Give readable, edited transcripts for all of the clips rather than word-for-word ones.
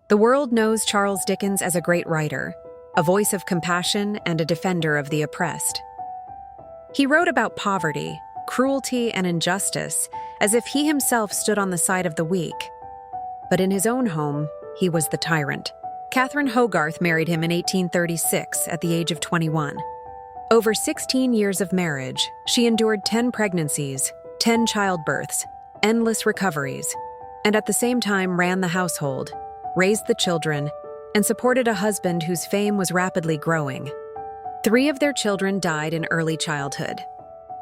The world knows Charles Dickens as a great writer, a voice of compassion and a defender of the oppressed. He wrote about poverty, cruelty, and injustice as if he himself stood on the side of the weak. But in his own home, he was the tyrant. Catherine Hogarth married him in 1836 at the age of 21. Over 16 years of marriage, she endured 10 pregnancies, 10 childbirths, endless recoveries, and at the same time ran the household, raised the children, and supported a husband whose fame was rapidly growing. 3 of their children died in early childhood.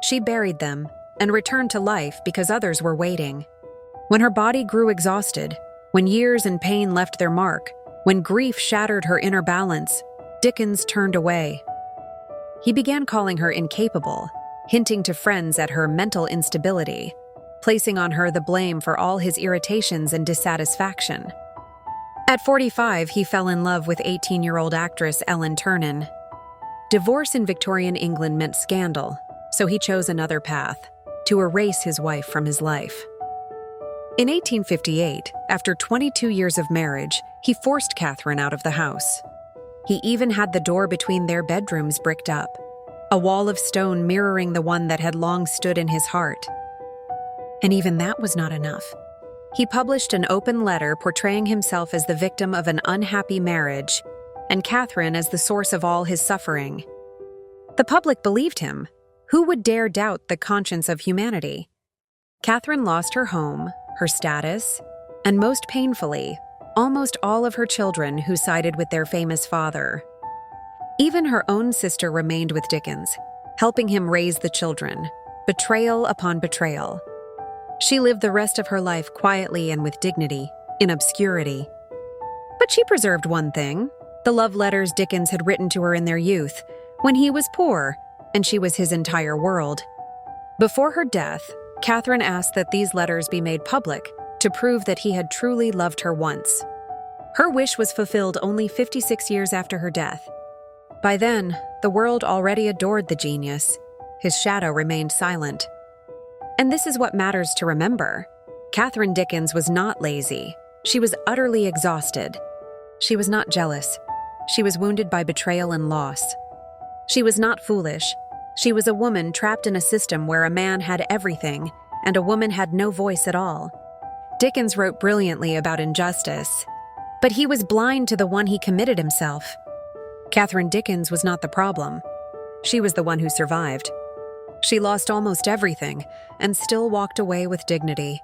She buried them and returned to life because others were waiting. When her body grew exhausted, when years and pain left their mark, when grief shattered her inner balance, Dickens turned away. He began calling her incapable, hinting to friends at her mental instability, placing on her the blame for all his irritations and dissatisfaction. At 45, he fell in love with 18-year-old actress Ellen Ternan. Divorce in Victorian England meant scandal, so he chose another path, to erase his wife from his life. In 1858, after 22 years of marriage, he forced Catherine out of the house. He even had the door between their bedrooms bricked up, a wall of stone mirroring the one that had long stood in his heart. And even that was not enough. He published an open letter portraying himself as the victim of an unhappy marriage and Catherine as the source of all his suffering. The public believed him. Who would dare doubt the conscience of humanity? Catherine lost her home, her status, and most painfully, almost all of her children who sided with their famous father. Even her own sister remained with Dickens, helping him raise the children, betrayal upon betrayal. She lived the rest of her life quietly and with dignity, in obscurity. But she preserved one thing, the love letters Dickens had written to her in their youth, when he was poor, and she was his entire world. Before her death, Catherine asked that these letters be made public to prove that he had truly loved her once. Her wish was fulfilled only 56 years after her death. By then, the world already adored the genius. His shadow remained silent. And this is what matters to remember. Catherine Dickens was not lazy. She was utterly exhausted. She was not jealous. She was wounded by betrayal and loss. She was not foolish. She was a woman trapped in a system where a man had everything and a woman had no voice at all. Dickens wrote brilliantly about injustice, but he was blind to the one he committed himself. Catherine Dickens was not the problem. She was the one who survived. She lost almost everything and still walked away with dignity.